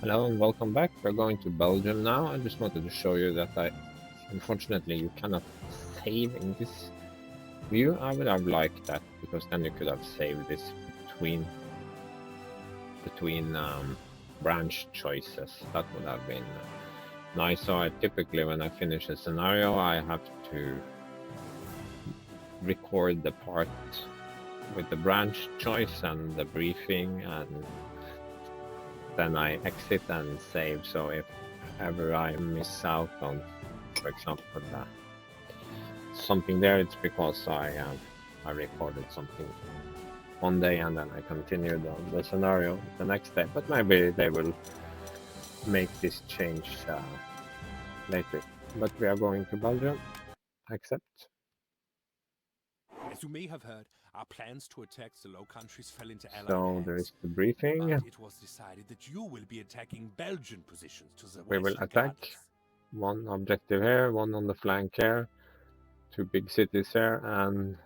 Hello and welcome back. We're going to Belgium now. I just wanted to show you that unfortunately you cannot save in this view. I would have liked that because then you could have saved this between branch choices. That would have been nice. So I typically, when I finish a scenario, I have to record the part with the branch choice and the briefing, and then I exit and save. So if ever I miss out on, for example, something there, it's because I recorded something one day and then I continued on the scenario the next day. But maybe they will make this change later. But we are going to Belgium. Accept. As you may have heard, our plans to attack the Low Countries fell into Allied So there hands. is the briefing. But it was decided that you will be attacking Belgian positions to the We west will of attack. Gardens. One objective here, one on the flank here, two big cities here, and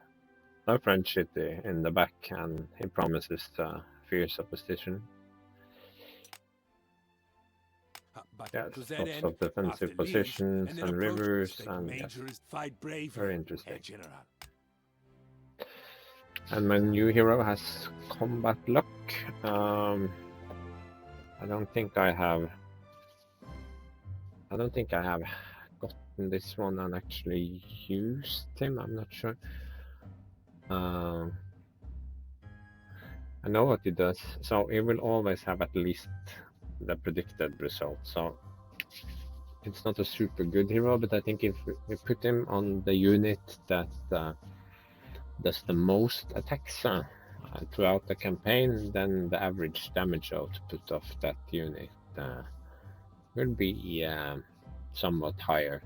a French city in the back, and he promises fierce opposition. But Yes, to that lots end, of defensive after positions and and an rivers, approach and major yes, is fight bravely, very interesting. Herr General. And my new hero has combat luck. I don't think I have gotten this one and actually used him. I'm not sure. I know what he does. So he will always have at least the predicted result. So it's not a super good hero, but I think if we put him on the unit that does the most attacks throughout the campaign, then the average damage output of that unit will be somewhat higher.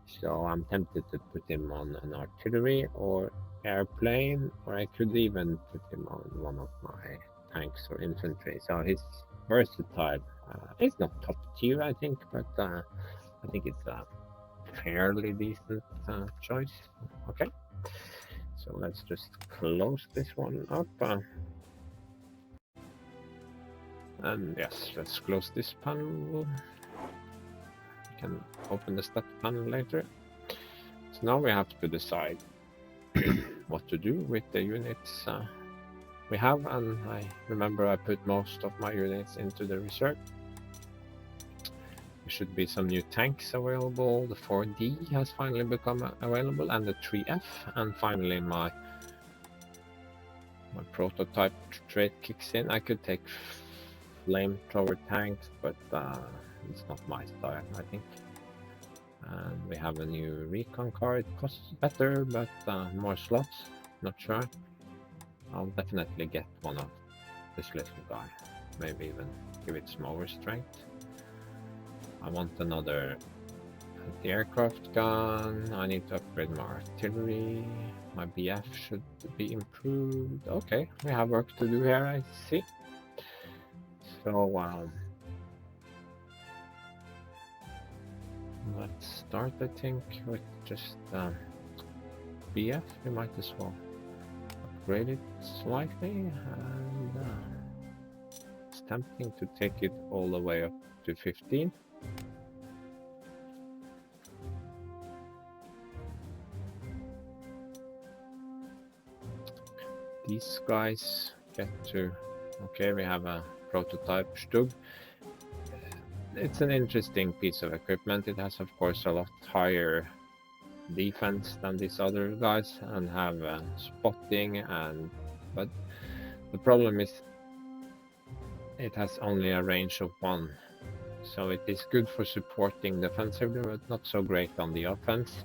So I'm tempted to put him on an artillery or airplane, or I could even put him on one of my tanks or infantry. So he's versatile. He's not top tier, I think, but I think it's a fairly decent choice. Okay, so let's just close this one up. And yes, let's close this panel. We can open the stat panel later. So now we have to decide what to do with the units we have, and I remember I put most of my units into the reserve. There should be some new tanks available. The 4D has finally become available, and the 3F, and finally my prototype trait kicks in. I could take flamethrower tanks, but it's not my style, I think. And we have a new recon car. It costs better, but more slots. Not sure. I'll definitely get one of this little guy. Maybe even give it some overstrength. I want another anti-aircraft gun. I need to upgrade my artillery. My BF should be improved. Okay, we have work to do here, I see. So let's start, I think, with just BF. We might as well upgrade it slightly, and it's tempting to take it all the way up to 15. These guys get to... Okay, we have a prototype Stug. It's an interesting piece of equipment. It has, of course, a lot higher defense than these other guys, and have spotting, but the problem is it has only a range of 1. So it is good for supporting defensively, but not so great on the offense.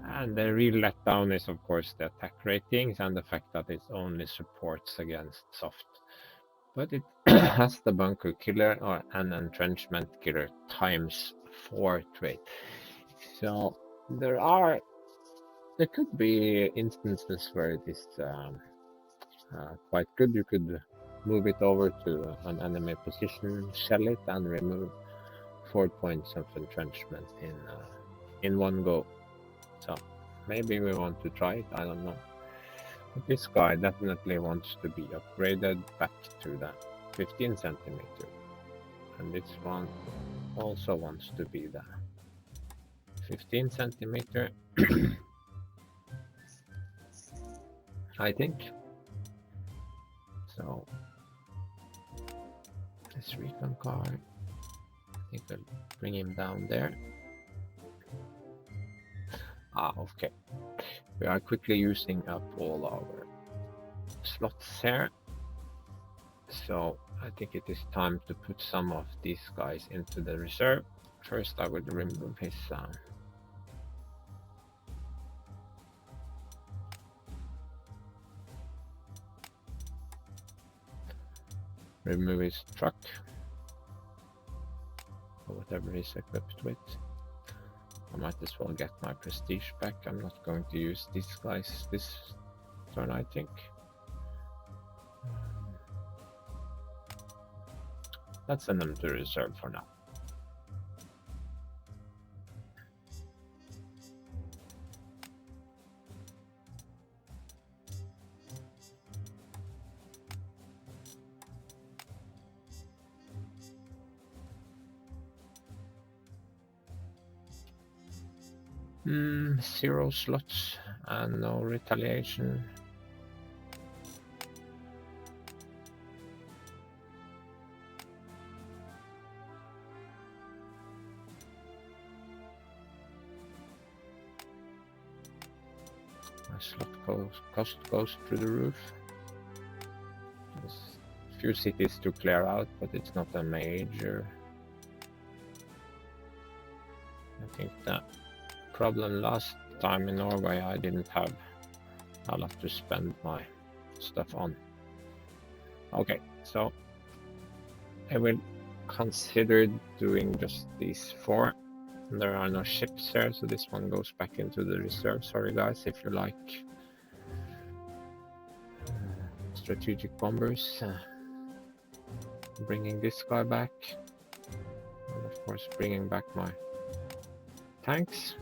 And the real letdown is, of course, the attack ratings and the fact that it only supports against soft. But it has the bunker killer or an entrenchment killer ×4 trait. So there could be instances where it is quite good. You could move it over to an enemy position, shell it, and remove 4 points of entrenchment in one go. So maybe we want to try it, I don't know. But this guy definitely wants to be upgraded back to the 15 centimeter. And this one also wants to be the 15 centimeter. I think. So this recon car, I think I'll bring him down there. Ah, okay. We are quickly using up all our slots here. So I think it is time to put some of these guys into the reserve. First I will remove his truck, or whatever he's equipped with. I might as well get my prestige back. I'm not going to use these guys this turn, I think. Let's send them to reserve for now. Zero slots and no retaliation. My slot cost goes through the roof. There's a few cities to clear out, but it's not a major. I think that problem last time in Norway, I didn't have a lot to spend my stuff on. Okay, so I will consider doing just these 4. There are no ships here, so this one goes back into the reserve. Sorry guys, if you like strategic bombers, bringing this guy back, and of course bringing back my tanks.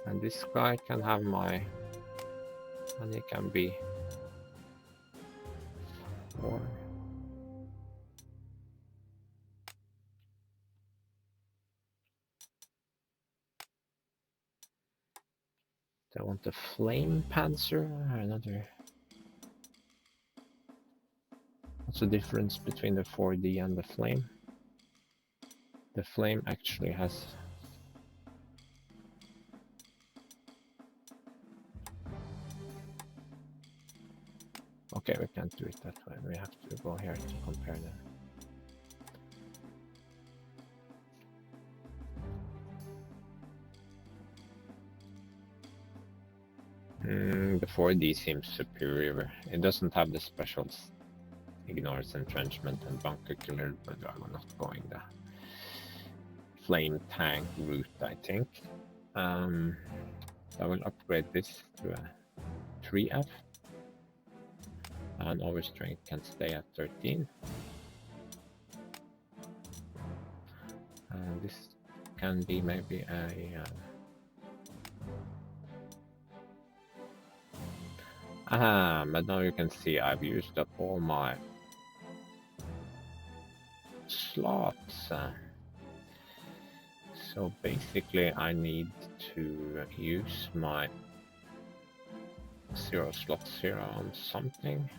And this guy can have my, and he can be 4. I want a flame Panzer or another. What's the difference between the 4D and the flame? The flame actually has okay, we can't do it that way. We have to go here to compare them. The 4D seems superior. It doesn't have the specials. Ignores entrenchment and bunker killer, but I'm not going the flame tank route, I think. I will upgrade this to a 3F. And overstrength can stay at 13. And this can be maybe a but now you can see I've used up all my slots. So basically I need to use my 0 slot 0 on something.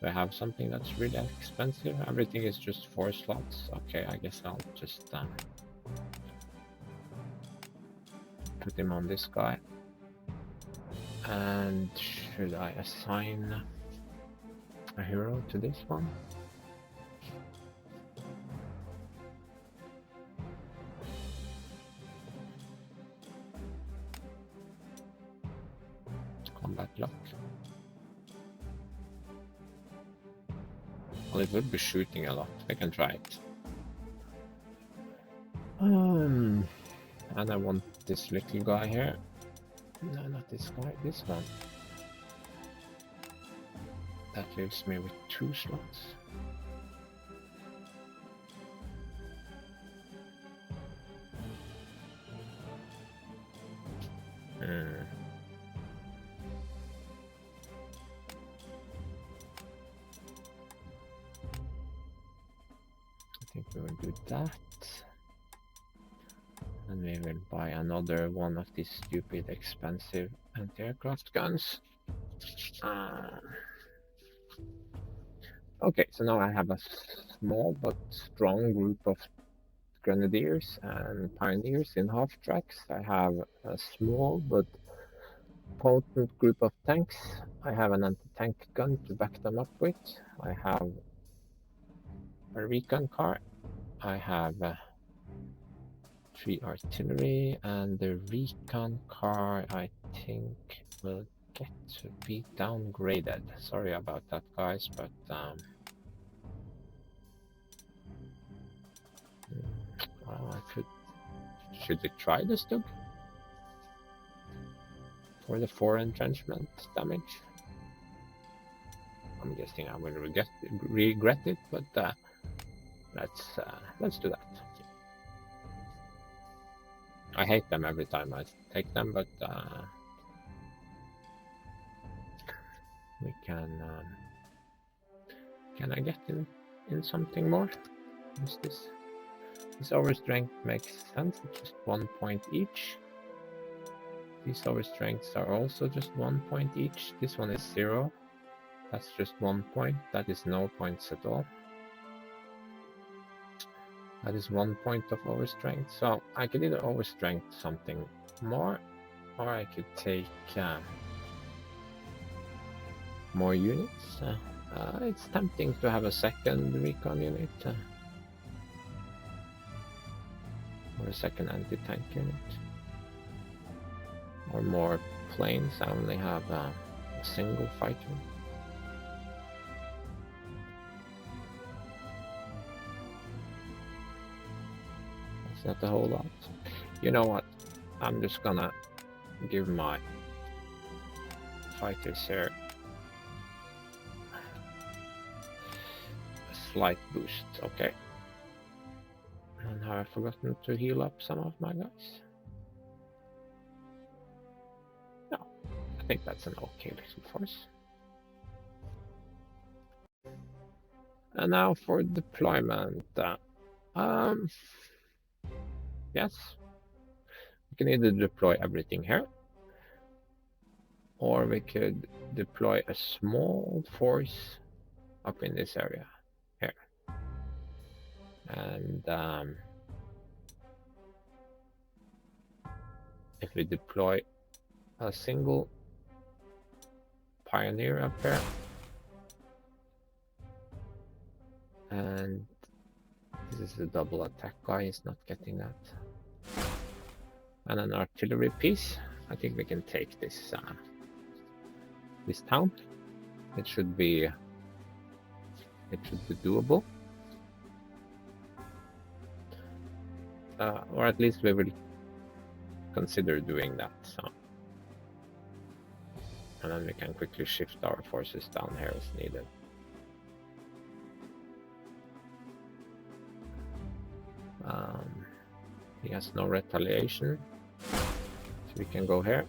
Do I have something that's really expensive? Everything is just 4 slots. Okay, I guess I'll just put him on this guy. And should I assign a hero to this one? Combat luck. Well, it would be shooting a lot. I can try it. And I want this little guy here. No, not this guy, this one. That leaves me with 2 slots. Hmm. I think we will do that. And we will buy another one of these stupid expensive anti-aircraft guns. Okay, so now I have a small but strong group of grenadiers and pioneers in half tracks. I have a small but potent group of tanks. I have an anti-tank gun to back them up with. I have a recon car. I have 3 artillery, and the recon car I think will get to be downgraded. Sorry about that, guys, but well, I could. Should we try this, Doug? For the 4 entrenchment damage? I'm guessing I will regret it, but let's do that. I hate them every time I take them, but we can. Can I get in something more? What's this? This overstrength makes sense. It's just 1 point each. These overstrengths are also just 1 point each. This one is 0. That's just 1 point. That is no points at all. That is 1 point of overstrength. So I could either overstrength something more, or I could take more units. It's tempting to have a second recon unit. Or a second anti-tank unit. Or more planes. I only have a single fighter. That's not a whole lot. You know what? I'm just gonna give my fighters here a slight boost, okay? And have I forgotten to heal up some of my guys? No, I think that's an okay little force. And now for deployment. Yes, we can either deploy everything here, or we could deploy a small force up in this area here. And if we deploy a single pioneer up here, and this is the double attack guy, is not getting that, and an artillery piece, I think we can take this this town. It should be doable, or at least we will consider doing that. So, and then we can quickly shift our forces down here as needed. He has no retaliation, so we can go here.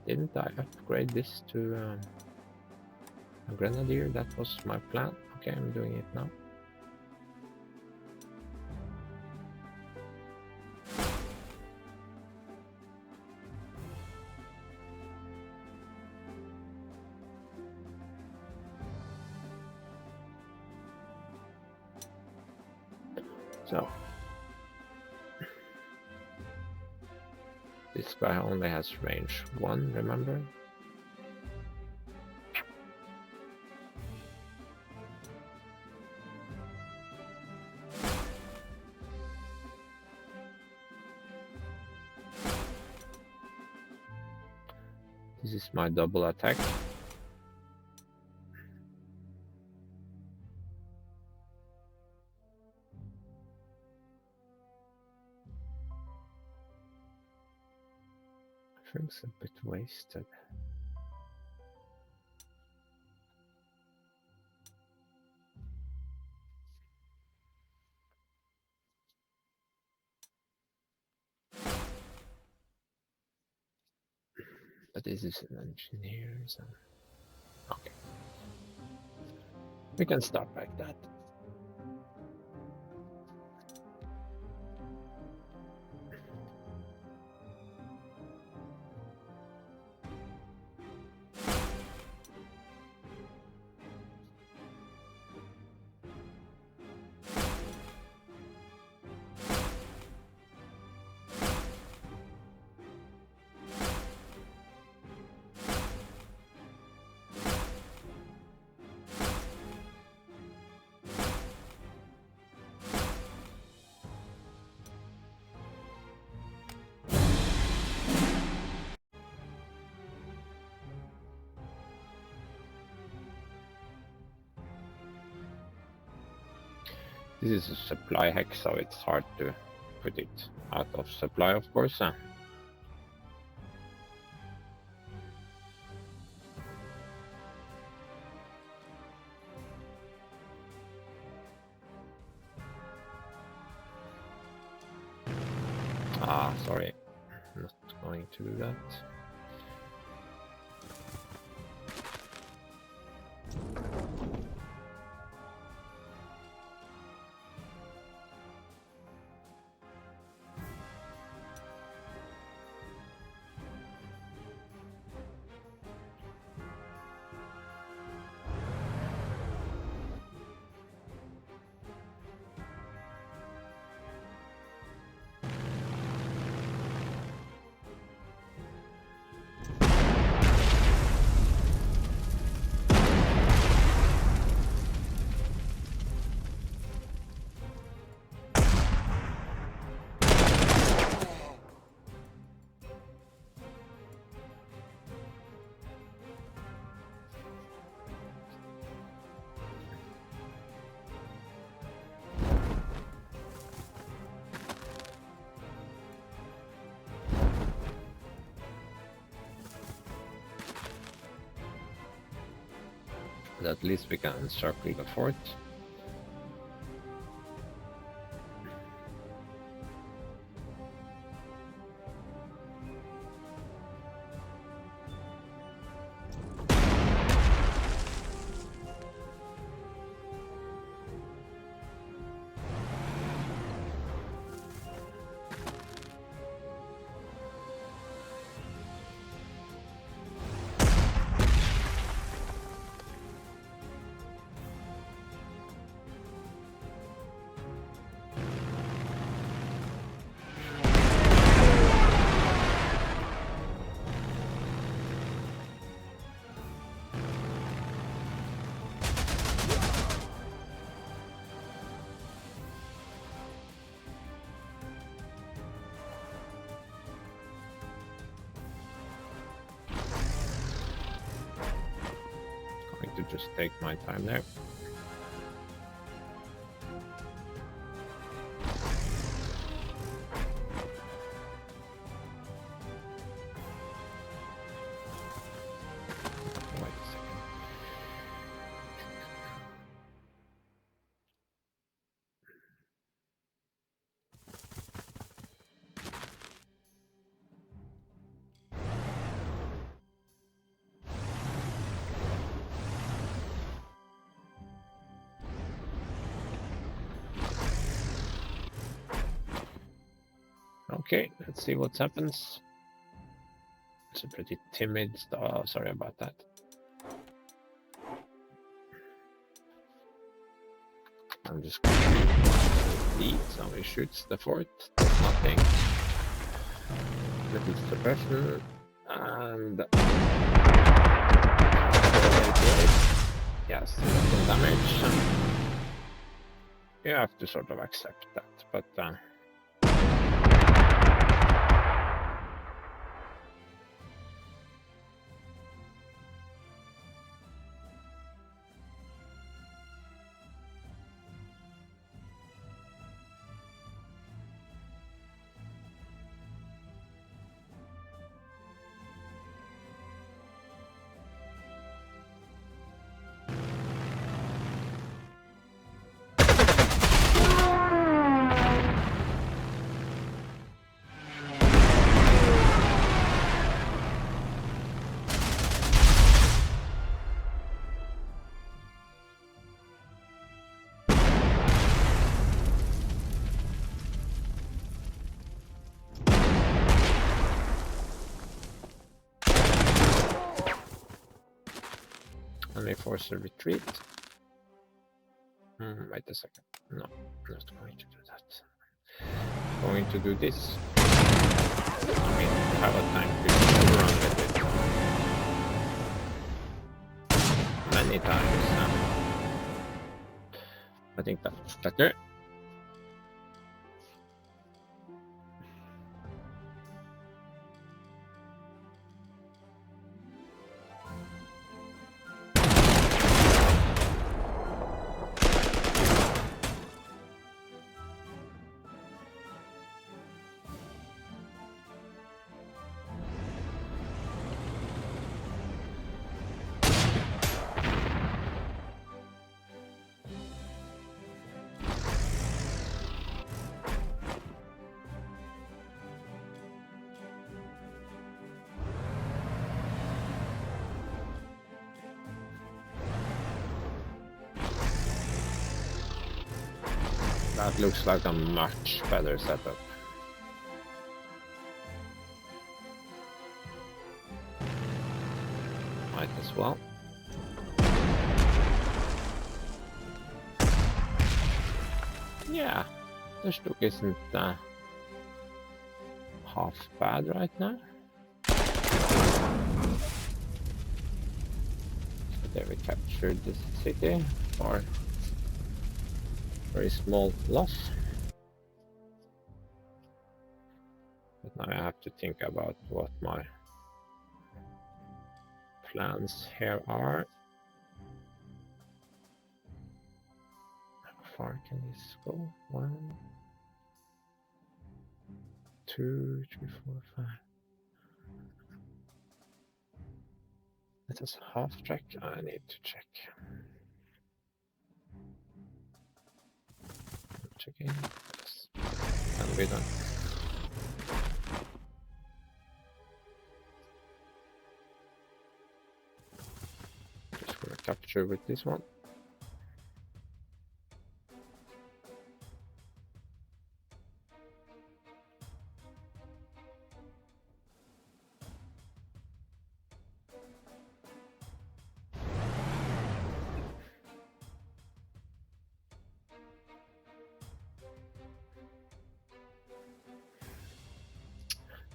Didn't I upgrade this to a grenadier? That was my plan. Okay, I'm doing it now. So this guy only has range 1, remember? This is my double attack. I think it's a bit wasted. But this is an engineer, so okay. We can start like that. This is a supply hex, so it's hard to put it out of supply, of course. Sorry, I'm not going to do that. But at least we can encircle the fort. To just take my time there. Wait a second. Okay, let's see what happens. It's a pretty timid. Oh, sorry about that. I'm just going to eat. So he shoots the fort. Nothing. Little suppression and yes, little damage. You have to sort of accept that, but. force a retreat. Wait a second. No, I'm not going to do that. Going to do this. I mean, we have a tank to overrun with it many times. I think that's better. That looks like a much better setup. Might as well. Yeah, the Stuk isn't half bad right now. So there we captured this city for very small loss. But now I have to think about what my plans here are. How far can this go? 1, 2, 3, 4, 5. That is half track. I need to check. Checking. Yes. And we're done. Just gonna capture with this one.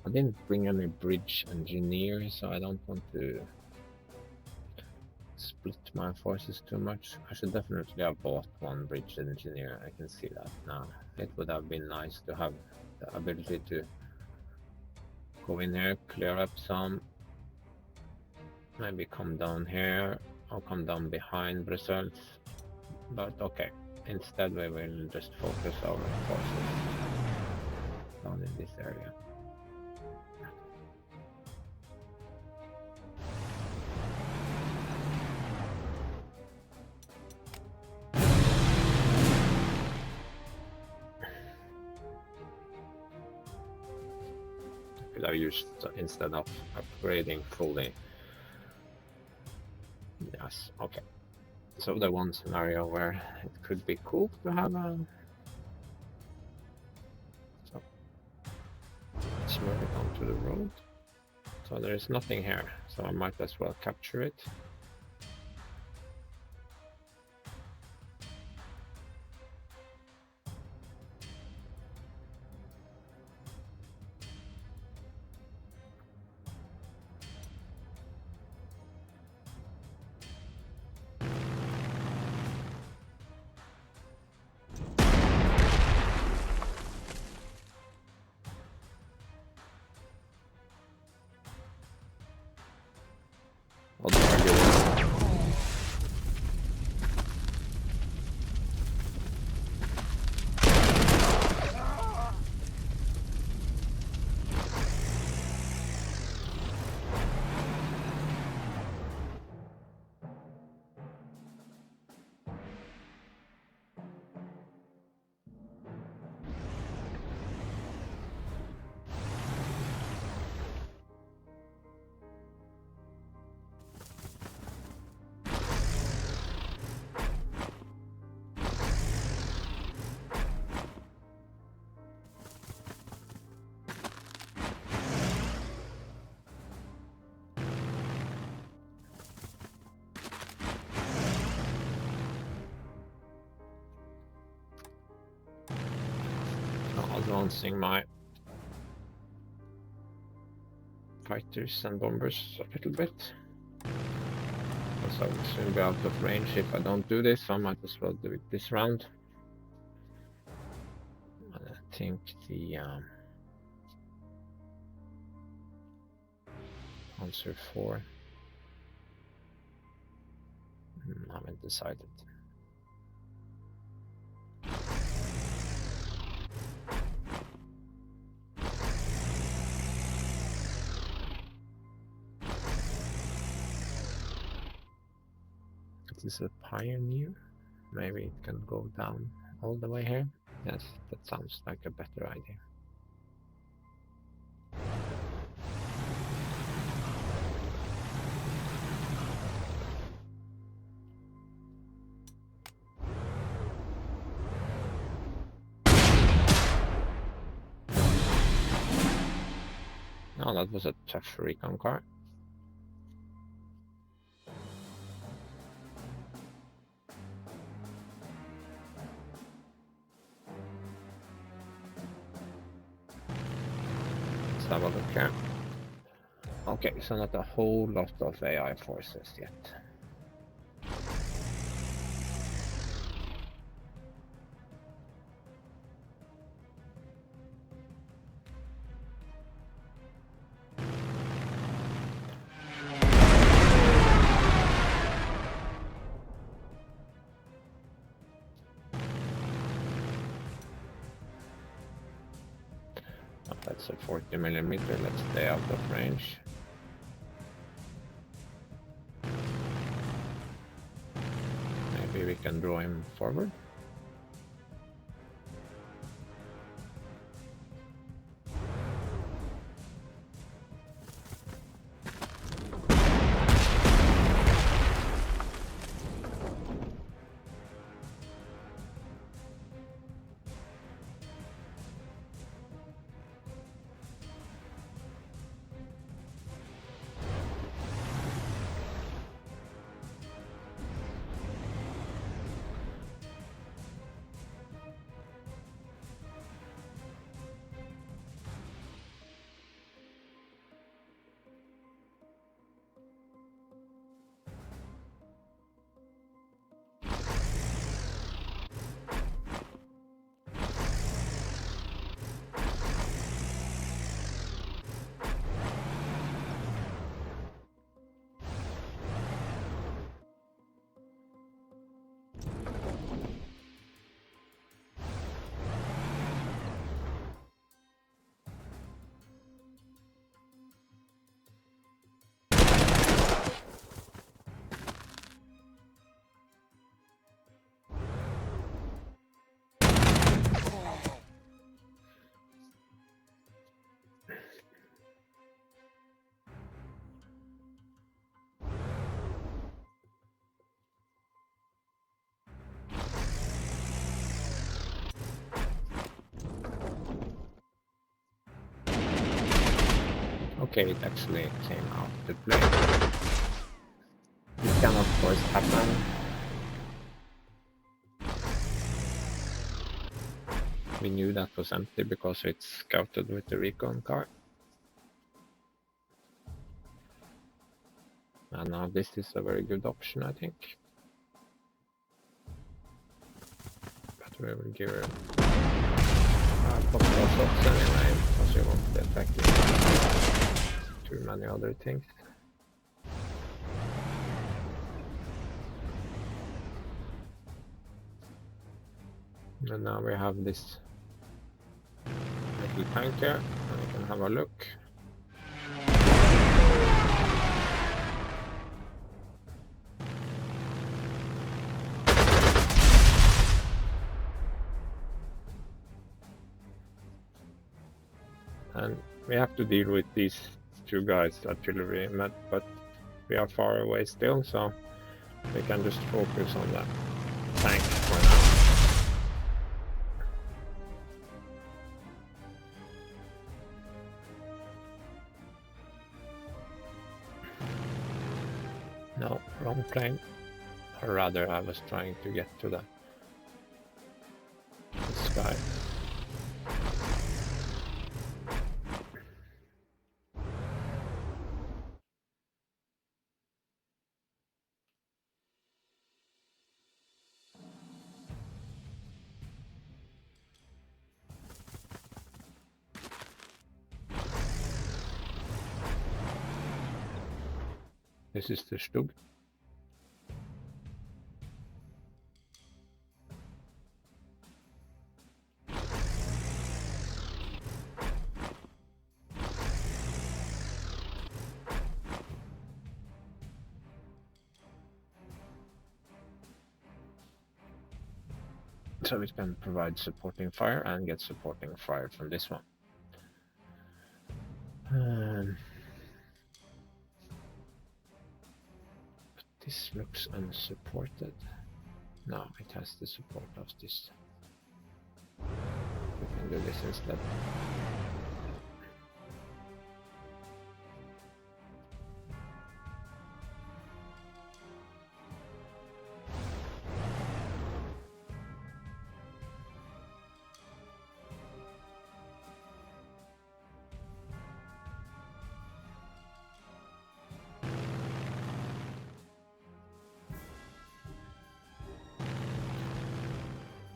I didn't bring any bridge engineer, so I don't want to split my forces too much. I should definitely have bought one bridge engineer. I can see that now. It would have been nice to have the ability to go in here, clear up some, maybe come down here or come down behind Brussels. But okay, instead we will just focus our forces down in this area. Could have used instead of upgrading fully. Yes, okay. So the one scenario where it could be cool to have a... So let's move it onto the road. So there is nothing here, so I might as well capture it. I'll argue advancing my fighters and bombers a little bit. Because I will soon be out of range if I don't do this, so I might as well do it this round. And I think the Panzer 4. I haven't decided. This is a Pioneer. Maybe it can go down all the way here. Yes, that sounds like a better idea. Oh, that was a tough recon car. Let's have a look here. Okay, so not a whole lot of AI forces yet. That's a 40mm, let's stay out of range. Maybe we can draw him forward. Okay, it actually came out to play. It can of course happen. We knew that was empty because it's scouted with the recon car. And now this is a very good option, I think. But we will give her a couple of shots anyway, because we won't be affected too many other things. And now we have this little tank here, and we can have a look. And we have to deal with these two guys, artillery, but we are far away still, so we can just focus on that tank for now. No, wrong plane. Or rather, I was trying to get to this guy. This is the Stug. So it can provide supporting fire and get supporting fire from this one. But this looks unsupported. No, it has the support of this. We can do this instead.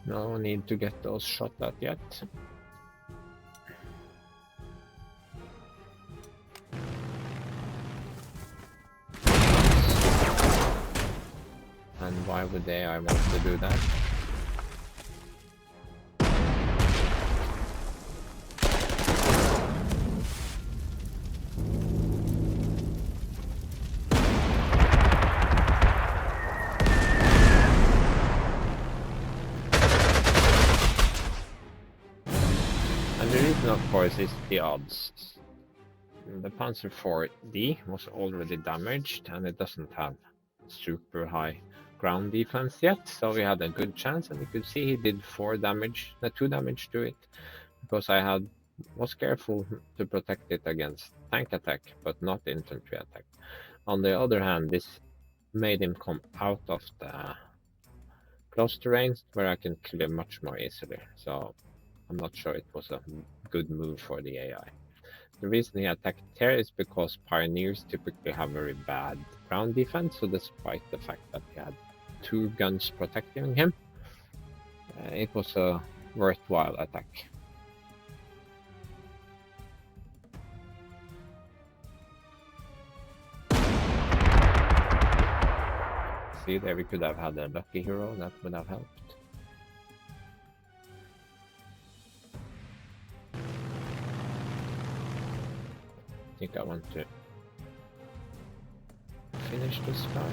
No need to get those shot at yet. And why would I want to do that? Of course, is the odds. The Panzer 4D was already damaged and it doesn't have super high ground defense yet, so we had a good chance, and you could see he did 2 damage to it, because I was careful to protect it against tank attack, but not infantry attack. On the other hand, this made him come out of the close terrain where I can clear much more easily, so I'm not sure it was a good move for the AI. The reason he attacked here is because pioneers typically have very bad ground defense, so despite the fact that he had 2 guns protecting him, it was a worthwhile attack. See, there we could have had a lucky hero, that would have helped. I think I want to finish this guy.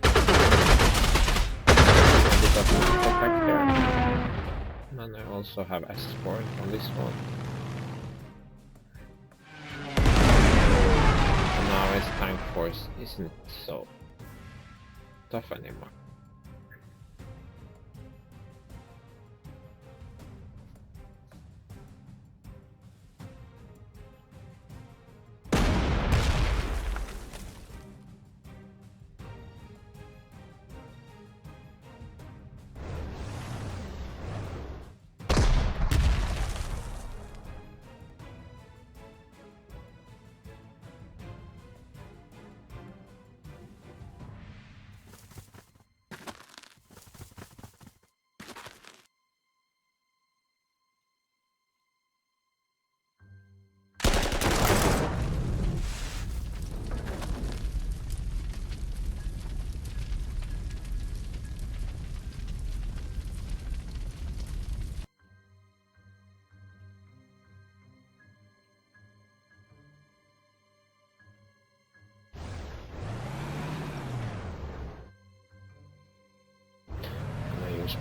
A bit of attack there. And I also have escort on this one. And now his tank force isn't so tough anymore.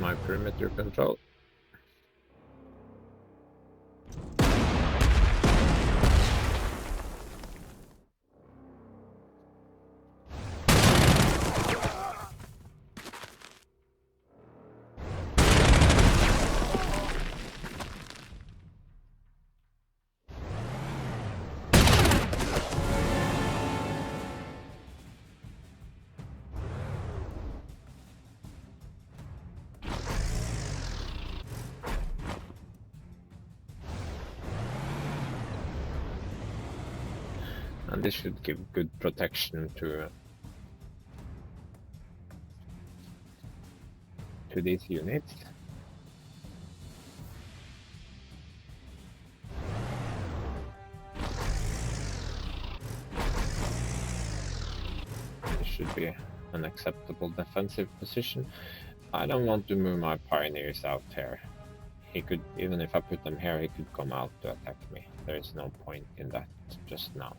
My perimeter control. And this should give good protection to these units. would be an acceptable defensive position. I don't want to move my pioneers out here. He could, even if I put them here, he could come out to attack me. There is no point in that just now.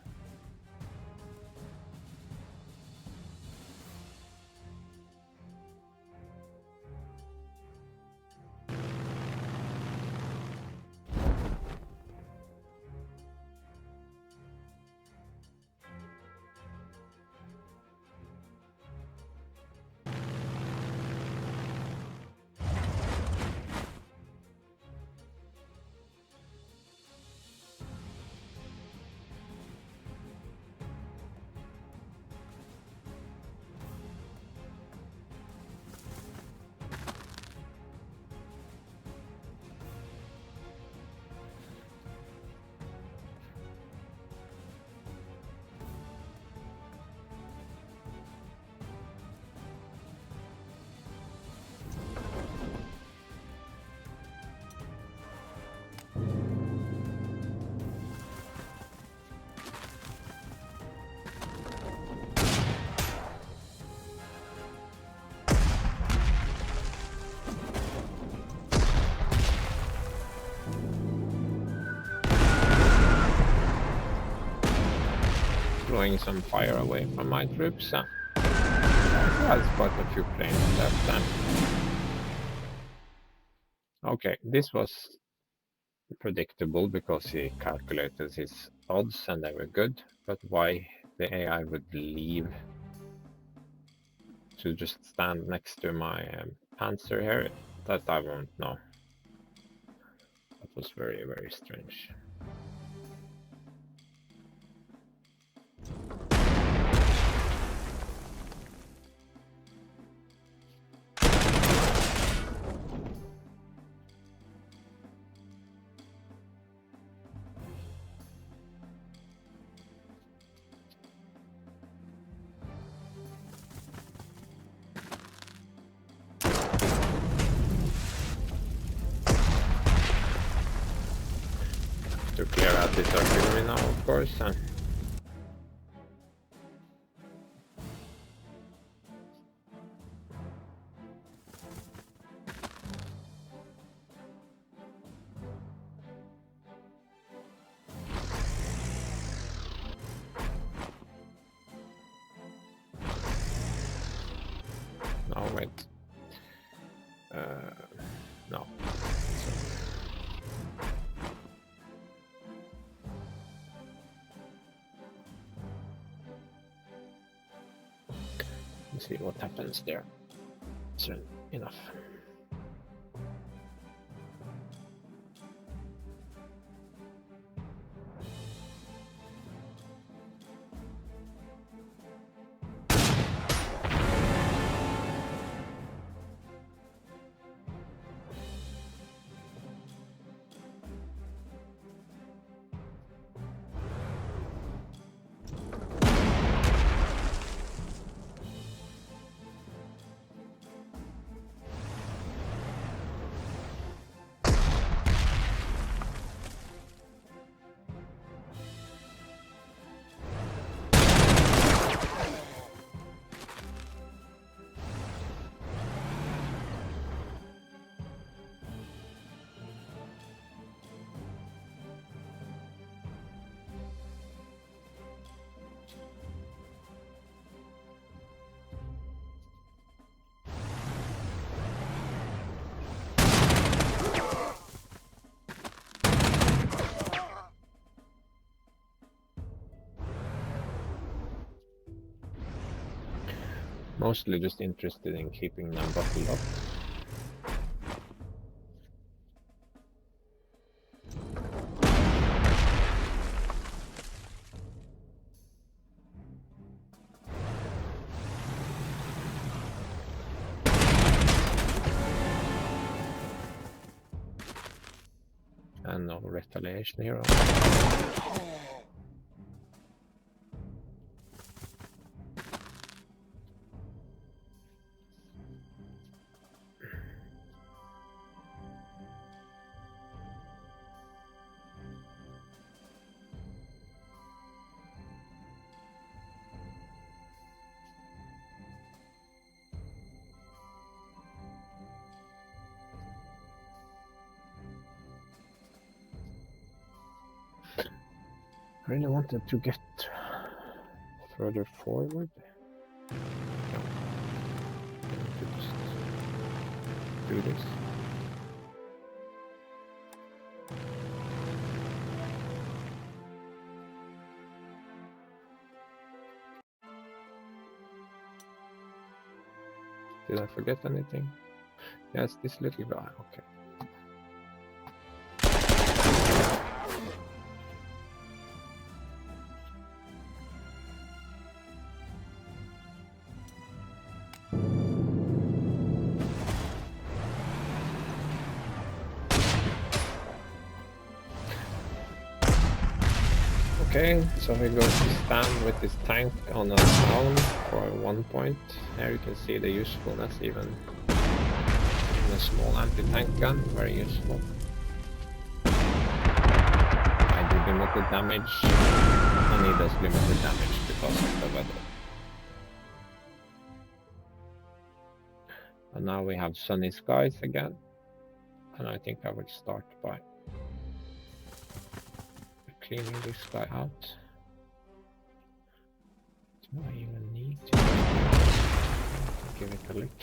Throwing some fire away from my troops. That's quite a few planes left then. Okay, this was predictable because he calculated his odds and they were good, but why the AI would leave to just stand next to my Panzer here, that I won't know. That was very, very strange. To clear out this artillery now, of course. No, wait. No. Let's see what happens there. Soon enough. Mostly just interested in keeping them bottled up. And no retaliation here. I really wanted to get further forward. No. I want to just do this. Did I forget anything? Yes, this little guy. Okay. Okay, so he goes to stand with his tank on a town for 1 point. Here you can see the usefulness even in a small anti-tank gun, very useful. I do limited damage, and he does limited damage because of the weather. And now we have sunny skies again, and I think I will start by cleaning this guy out. Do I even need to give it a lick?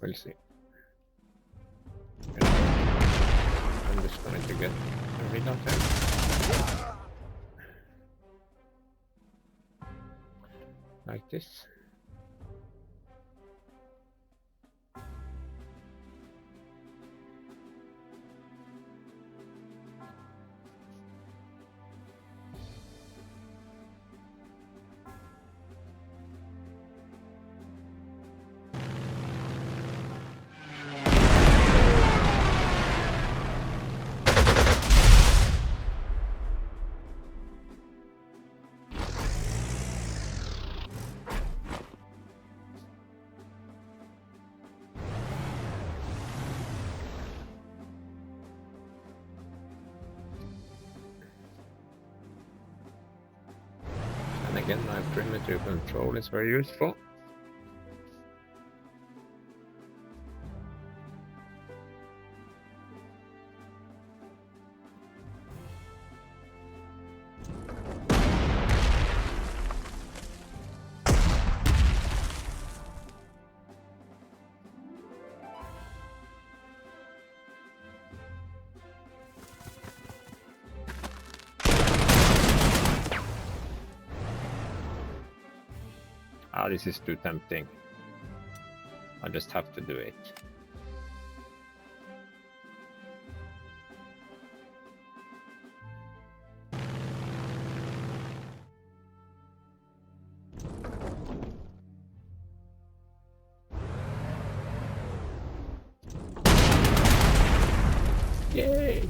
We'll see. I'm just going to get rid of him. Like this. Again, my perimeter control is very useful. Ah, this is too tempting. I just have to do it. Yay!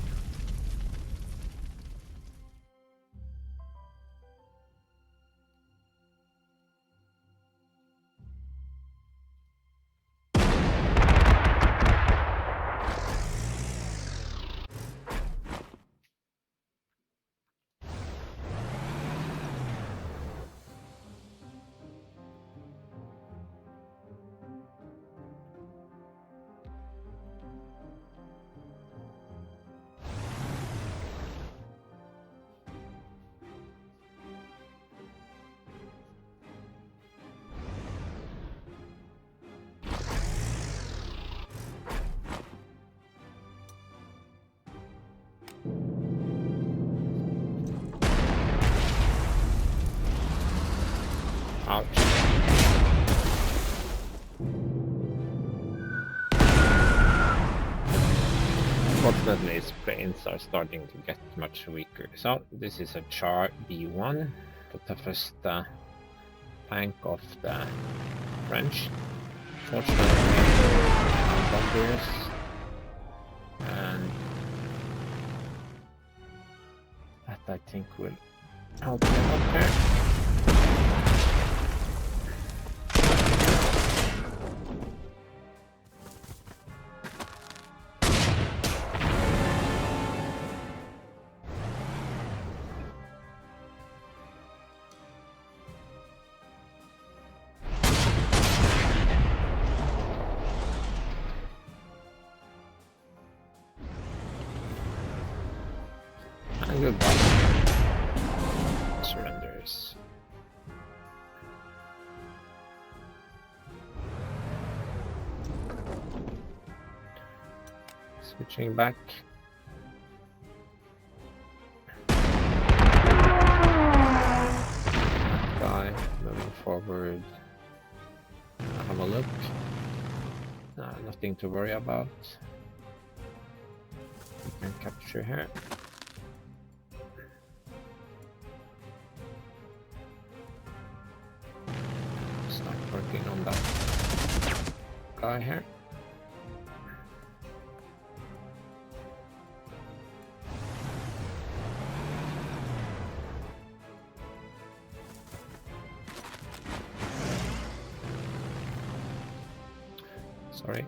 Ouch. Fortunately, his planes are starting to get much weaker. So, this is a Char B1, the toughest tank of the French. Fortunately, bombers and that I think will help them up there. Switching back. Guy moving forward. Have a look. Nothing to worry about. We can capture here. Start working on that guy here. Sorry.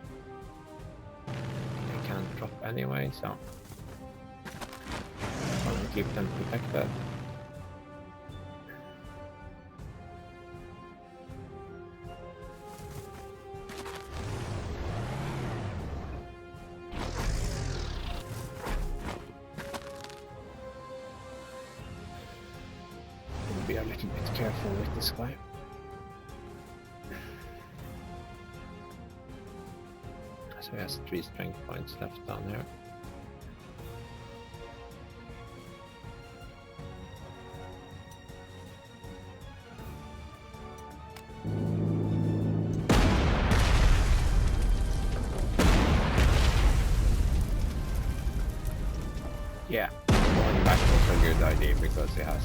I can't drop anyway, so I'm gonna keep them protected. Be a little bit careful with this guy. So he has 3 strength points left down here. Yeah, going back was a good idea because he has.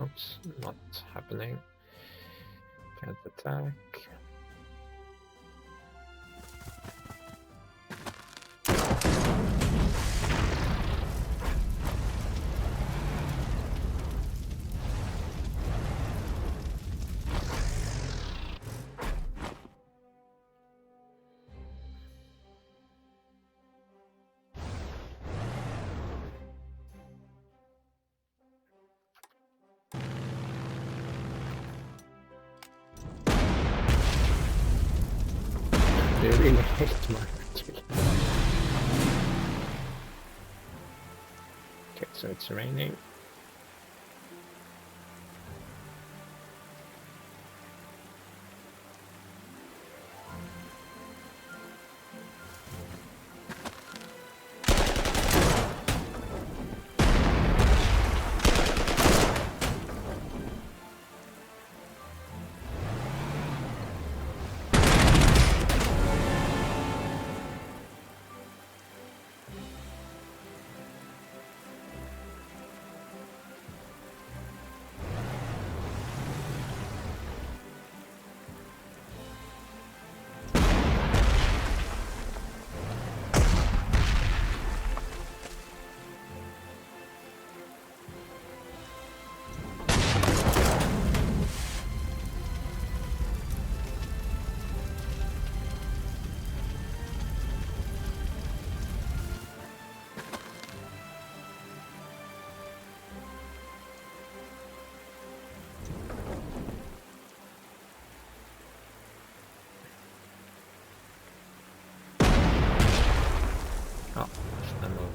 Oops, not happening. Can't attack. They really hate my artillery. Okay, so it's raining.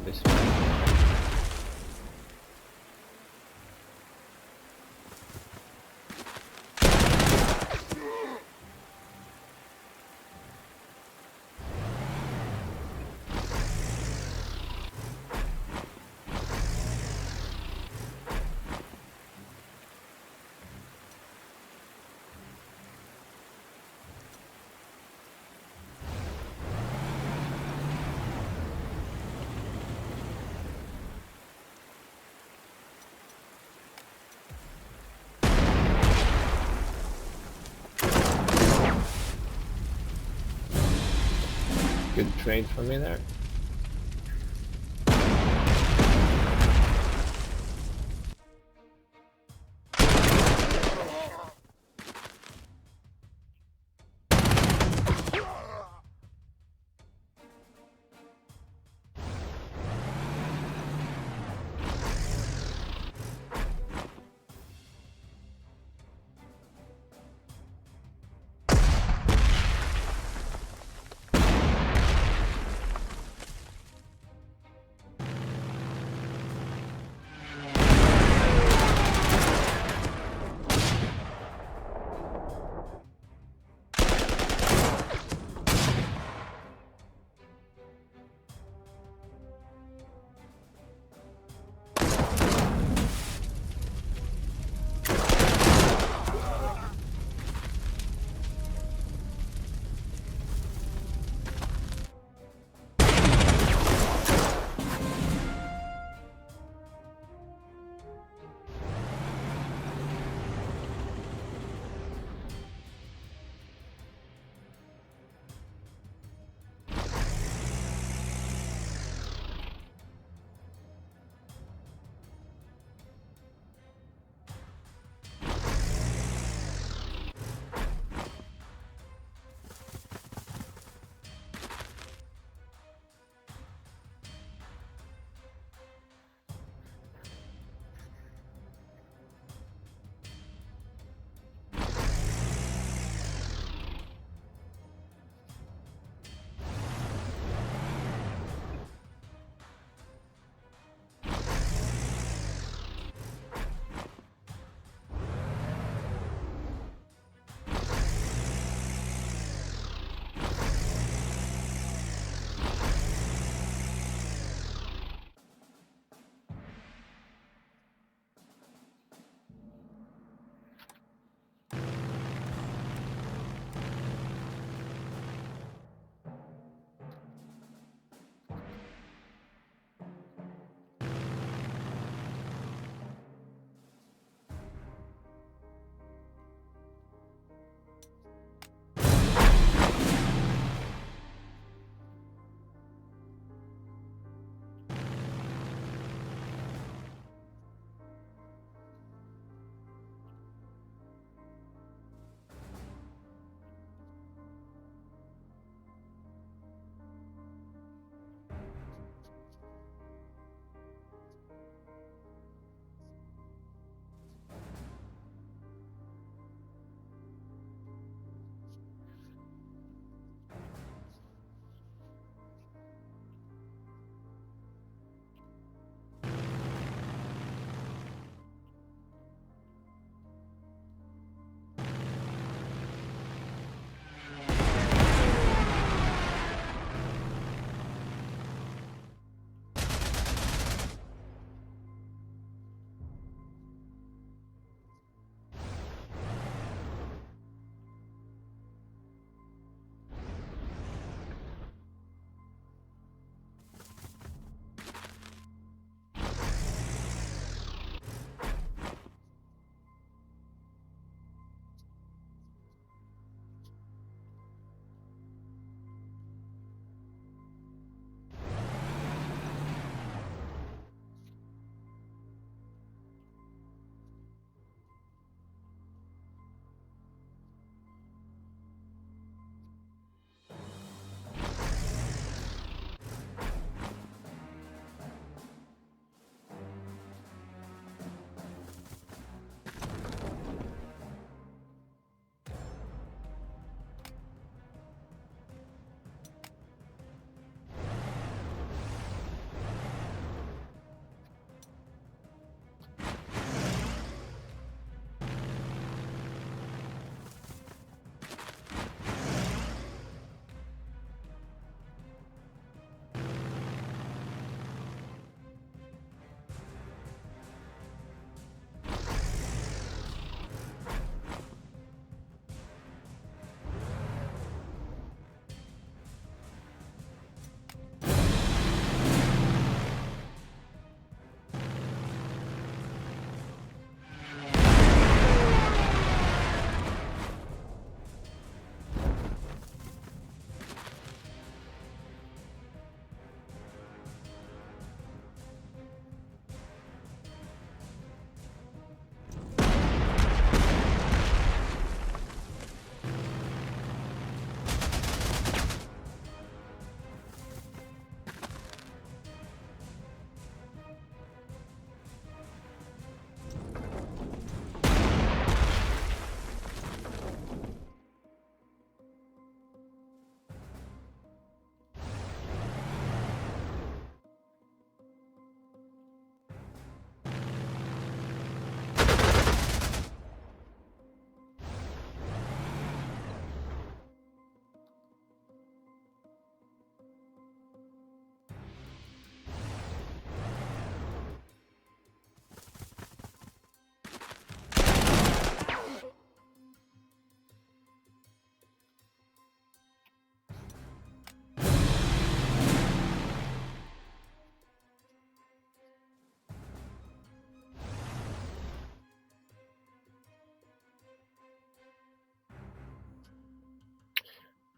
this way. Good trade for me there.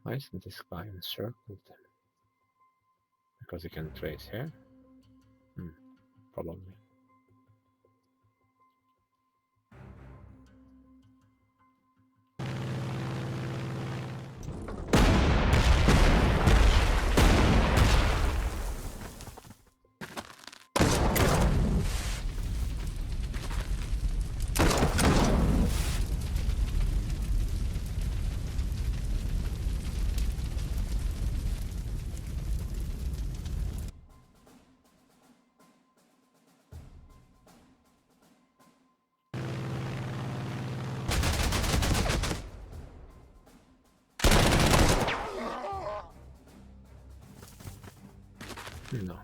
Why isn't this guy encircled then? Because he can trace here? Probably. No.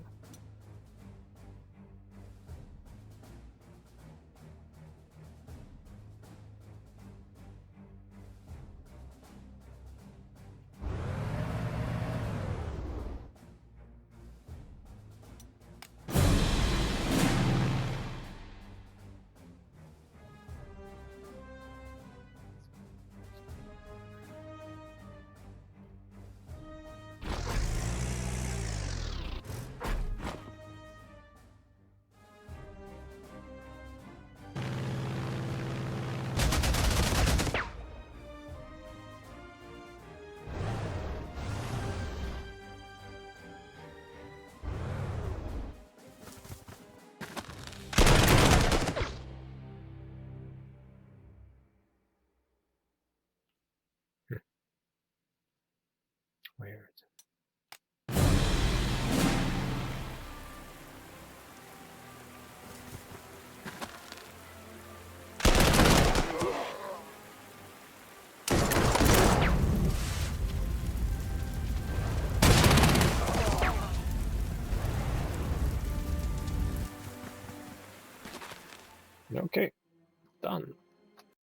Weird. Okay, done.